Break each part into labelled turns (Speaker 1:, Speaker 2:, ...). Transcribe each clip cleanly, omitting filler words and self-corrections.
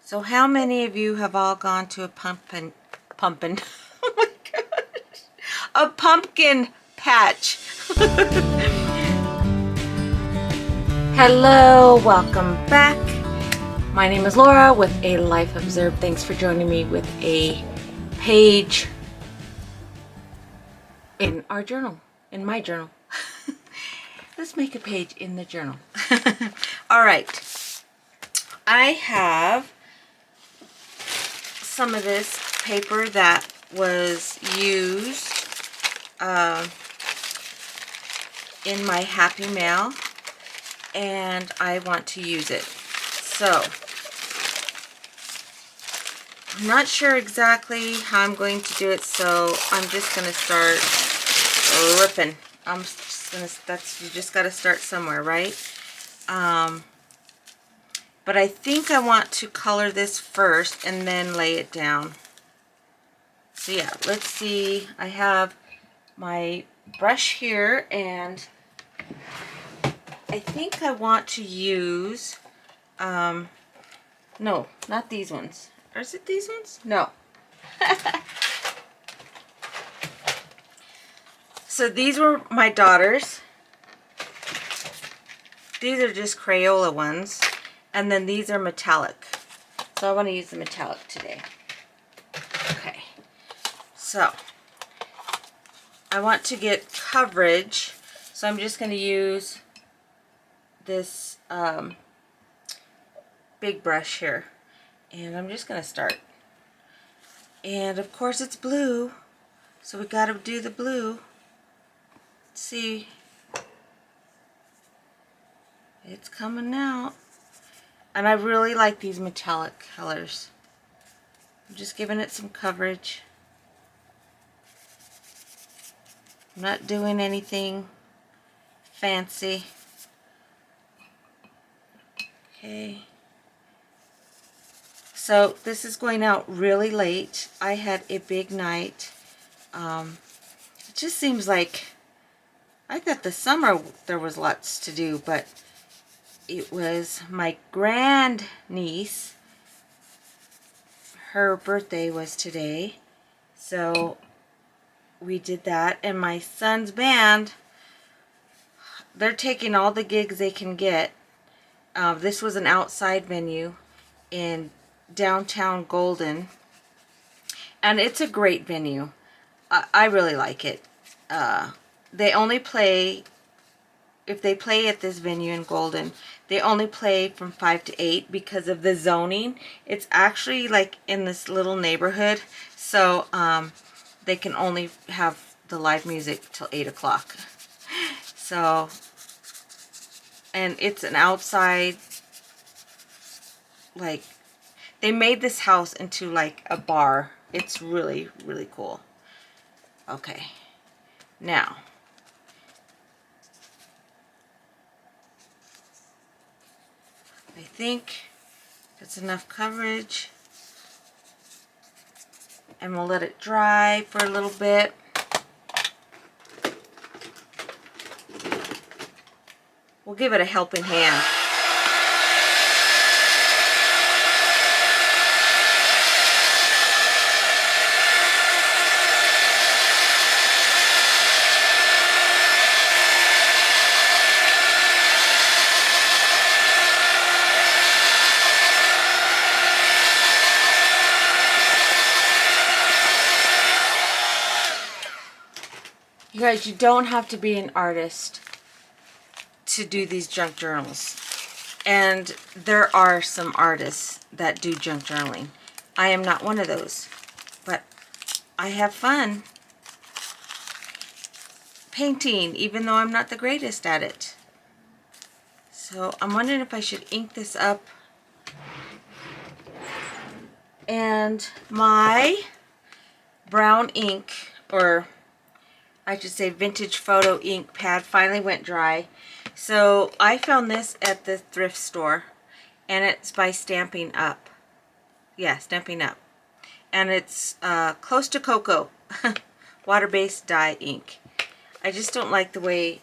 Speaker 1: So how many of you have all gone to a pumpkin, oh my gosh, a pumpkin patch? Hello, welcome back. My name is Laura with A Life Observed. Thanks for joining me with a page in our journal, in my journal. Let's make a page in the journal. All right, I have some of this paper that was used in my Happy Mail, and I want to use it. So I'm not sure exactly how I'm going to do it, so I'm just going to start ripping. You just got to start somewhere, right? But I think I want to color this first and then lay it down. So yeah, let's see. I have my brush here, and I think I want to use, no, not these ones. Or is it these ones? No. So these were my daughter's. These are just Crayola ones. And then these are metallic. So I want to use the metallic today. Okay. So I want to get coverage. So I'm just going to use this big brush here. And I'm just going to start. And of course it's blue. So we got to do the blue. Let's see. It's coming out. And I really like these metallic colors. I'm just giving it some coverage. I'm not doing anything fancy. Okay. So this is going out really late. I had a big night. It just seems like I thought the summer there was lots to do, but it was my grand niece. Her birthday was today, so we did that. And my son's band, they're taking all the gigs they can get. This was an outside venue in downtown Golden, and it's a great venue. I really like it. They only play, if they play at this venue in Golden, they only play from 5 to 8 because of the zoning. It's actually like in this little neighborhood, so they can only have the live music till 8 o'clock. So, and it's an outside, like, they made this house into like a bar. It's really, really cool. Okay, now, I think that's enough coverage, and we'll let it dry for a little bit. We'll give it a helping hand. You guys, you don't have to be an artist to do these junk journals. And there are some artists that do junk journaling. I am not one of those, but I have fun painting, even though I'm not the greatest at it. So I'm wondering if I should ink this up. And my brown ink, or I should say vintage photo ink pad, finally went dry. So I found this at the thrift store, and it's by Stampin' Up. Yeah, Stampin' Up. And it's close to cocoa, water-based dye ink. I just don't like the way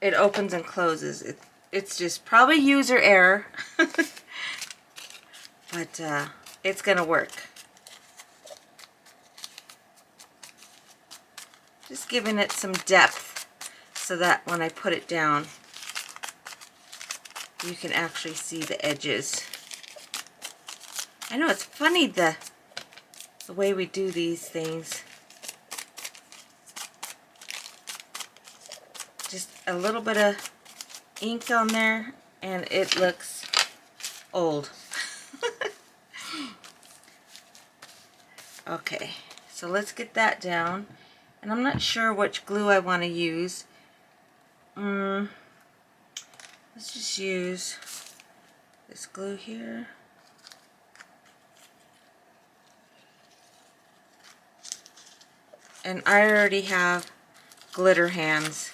Speaker 1: it opens and closes. It's just probably user error. but it's gonna work. Just giving it some depth so that when I put it down, you can actually see the edges. I know it's funny the way we do these things. Just a little bit of ink on there and it looks old. Okay, so let's get that down. And I'm not sure which glue I want to use. Let's just use this glue here. And I already have glitter hands.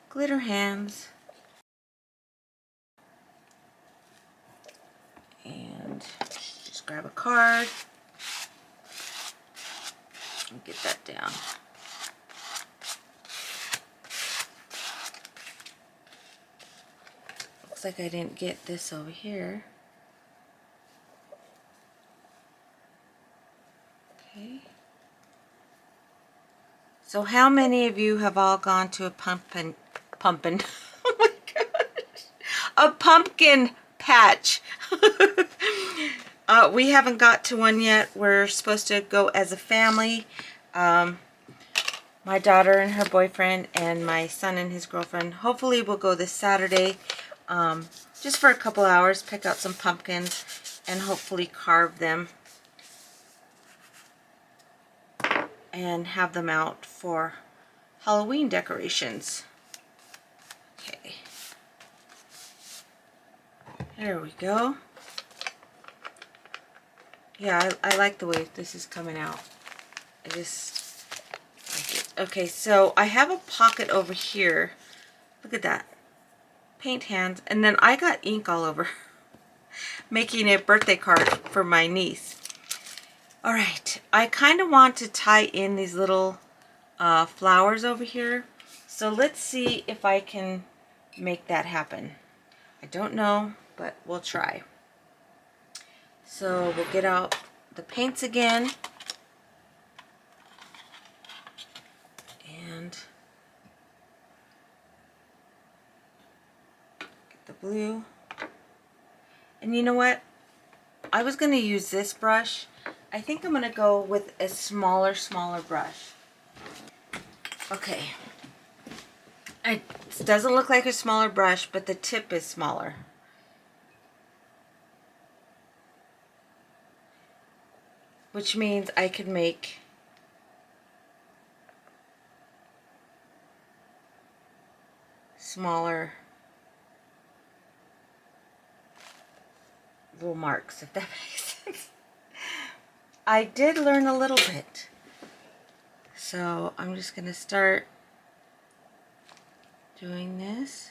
Speaker 1: Glitter hands. And just grab a card and get that down. Looks like I didn't get this over here. Okay. So how many of you have all gone to a pumpkin? Oh my gosh. A pumpkin patch. We haven't got to one yet. We're supposed to go as a family. My daughter and her boyfriend and my son and his girlfriend. Hopefully we'll go this Saturday just for a couple hours, pick out some pumpkins and hopefully carve them and have them out for Halloween decorations. Okay. There we go. Yeah, I like the way this is coming out. I just like it. Okay, so I have a pocket over here. Look at that. Paint hands. And then I got ink all over. Making a birthday card for my niece. Alright, I kind of want to tie in these little flowers over here. So let's see if I can make that happen. I don't know, but we'll try. So we'll get out the paints again. And get the blue. And you know what? I was going to use this brush. I think I'm going to go with a smaller brush. Okay. It doesn't look like a smaller brush, but the tip is smaller. Which means I could make smaller little marks, if that makes sense. I did learn a little bit. So I'm just going to start doing this.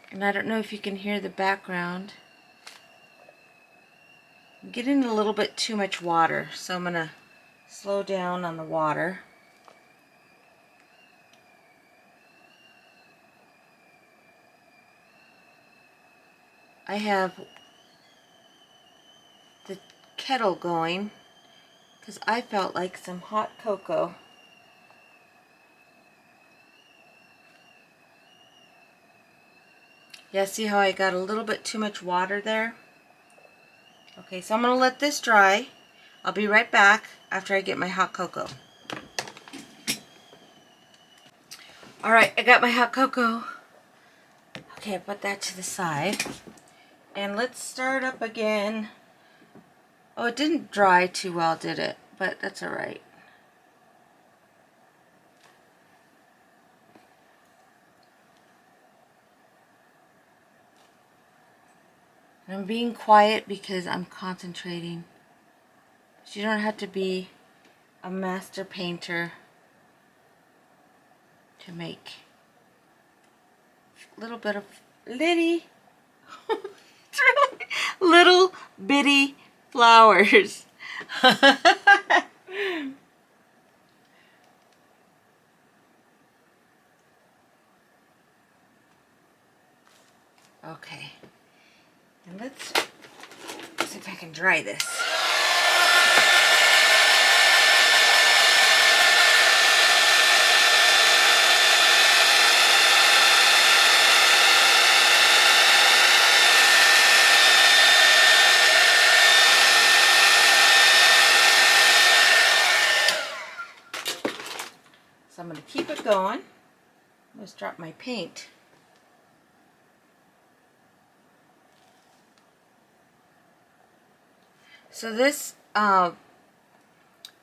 Speaker 1: And I don't know if you can hear the background. I'm getting a little bit too much water, so I'm going to slow down on the water. I have the kettle going because I felt like some hot cocoa. Yeah, see how I got a little bit too much water there? Okay, so I'm going to let this dry. I'll be right back after I get my hot cocoa. Alright, I got my hot cocoa. Okay, I put that to the side. And let's start up again. Oh, it didn't dry too well, did it? But that's alright. I'm being quiet because I'm concentrating. But you don't have to be a master painter to make a little bit of little bitty flowers. Okay. And let's see if I can dry this. So I'm going to keep it going. Let's drop my paint. So this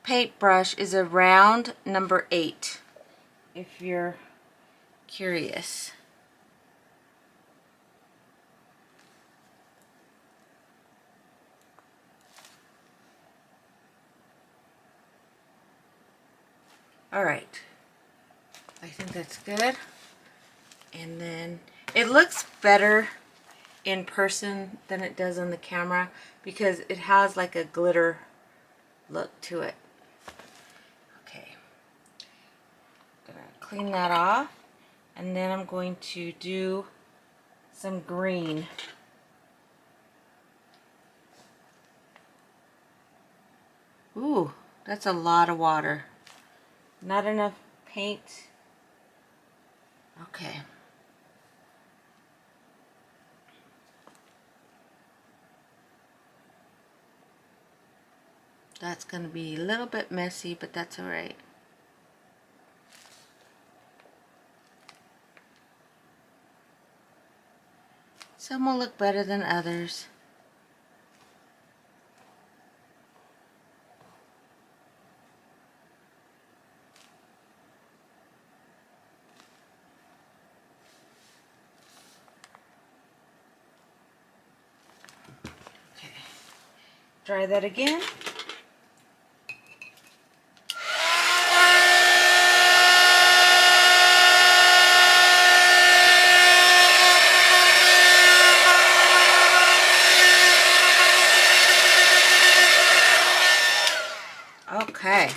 Speaker 1: paintbrush is a round number 8, if you're curious. Alright, I think that's good. And then it looks better in person than it does on the camera because it has like a glitter look to it. Okay, I'm gonna clean that off, and then I'm going to do some green. Ooh, that's a lot of water. Not enough paint. Okay. That's going to be a little bit messy, but that's all right. Some will look better than others. Okay. Try that again. Okay.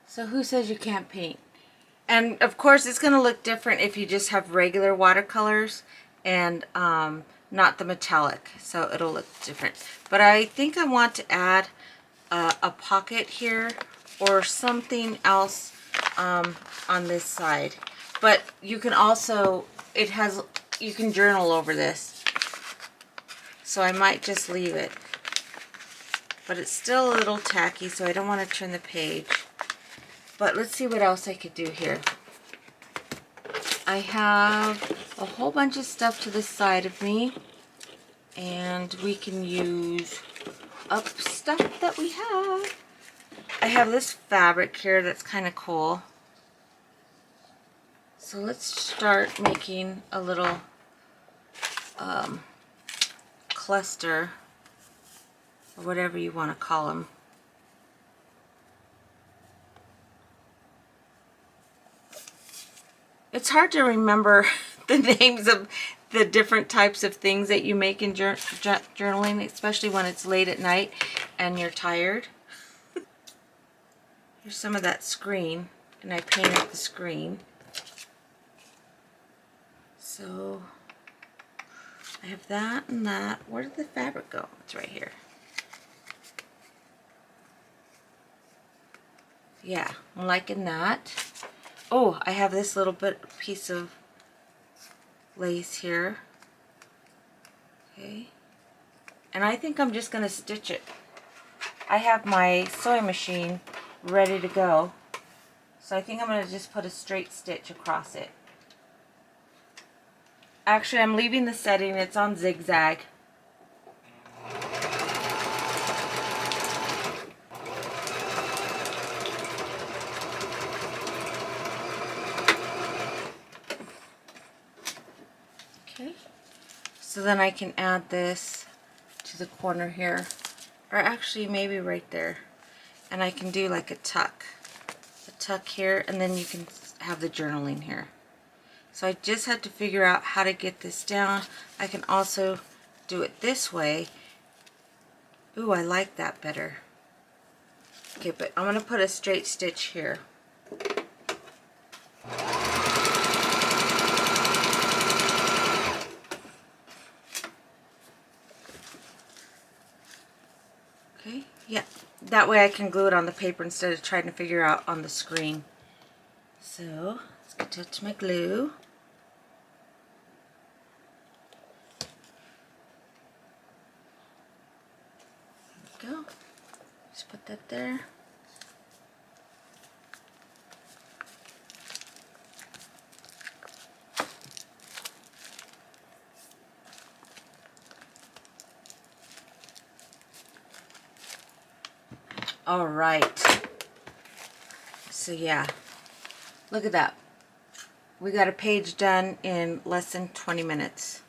Speaker 1: So who says you can't paint? And of course it's going to look different if you just have regular watercolors and not the metallic. So it'll look different. But I think I want to add a pocket here or something else on this side. But you can also, you can journal over this. So I might just leave it. But it's still a little tacky, so I don't want to turn the page. But let's see what else I could do here. I have a whole bunch of stuff to the side of me. And we can use up stuff that we have. I have this fabric here that's kind of cool. So let's start making a little cluster, or whatever you want to call them. It's hard to remember the names of the different types of things that you make in journaling, especially when it's late at night and you're tired. Here's some of that screen, and I painted the screen. So I have that and that. Where did the fabric go? It's right here. Yeah, I'm liking that. Oh, I have this little piece of lace here. Okay. And I think I'm just going to stitch it. I have my sewing machine ready to go. So I think I'm going to just put a straight stitch across it. Actually, I'm leaving the setting. It's on zigzag. Okay. So then I can add this to the corner here. Or actually maybe right there. And I can do like a tuck. A tuck here, and then you can have the journaling here. So I just have to figure out how to get this down. I can also do it this way. Ooh, I like that better. Okay, but I'm going to put a straight stitch here. That way I can glue it on the paper instead of trying to figure out on the screen. So let's get to my glue. There we go. Just put that there. All right. So yeah, look at that. We got a page done in less than 20 minutes.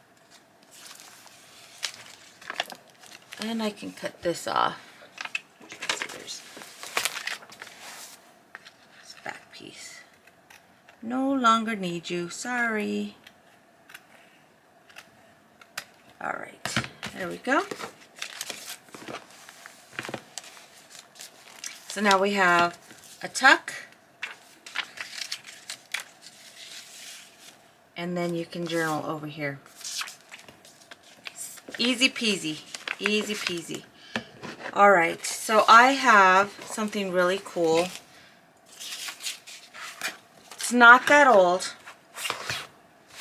Speaker 1: And I can cut this off. Let's see, there's this back piece. No longer need you, sorry. All right, there we go. So now we have a tuck, and then you can journal over here. Easy peasy, easy peasy. All right, so I have something really cool. It's not that old.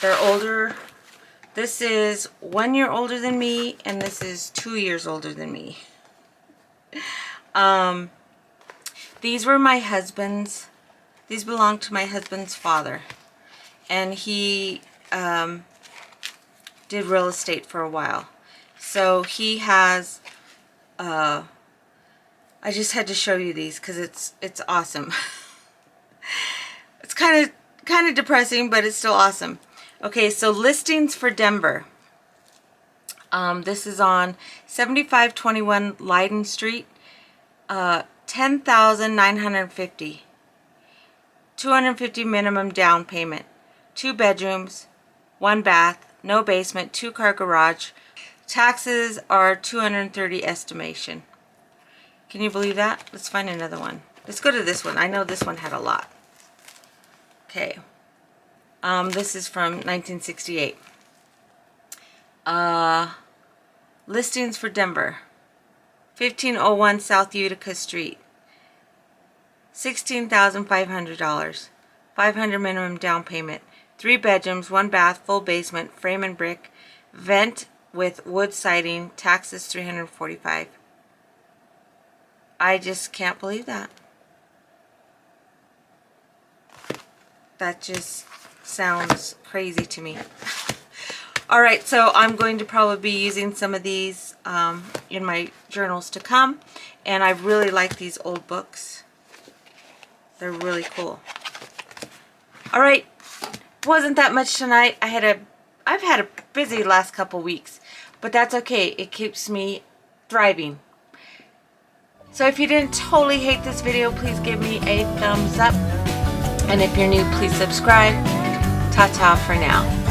Speaker 1: They're older. This is 1 year older than me, and this is 2 years older than me. These were my husband's. These belong to my husband's father. And he did real estate for a while. So he has, I just had to show you these because it's awesome. It's kind of depressing, but it's still awesome. Okay, so listings for Denver. This is on 7521 Leiden Street. 10,950. 250 minimum down payment. 2 bedrooms, 1 bath, no basement, 2-car garage. Taxes are 230 estimation. Can you believe that? Let's find another one. Let's go to this one. I know this one had a lot. Okay. This is from 1968. Listings for Denver. 1501 South Utica Street. $16,500. 500 minimum down payment. 3 bedrooms, 1 bath, full basement, frame and brick, vent with wood siding. Taxes $345. I just can't believe that. That just sounds crazy to me. Alright, so I'm going to probably be using some of these in my journals to come. And I really like these old books. They're really cool. Alright, wasn't that much tonight. I've had a busy last couple weeks. But that's okay. It keeps me thriving. So if you didn't totally hate this video, please give me a thumbs up. And if you're new, please subscribe. Ta-ta for now.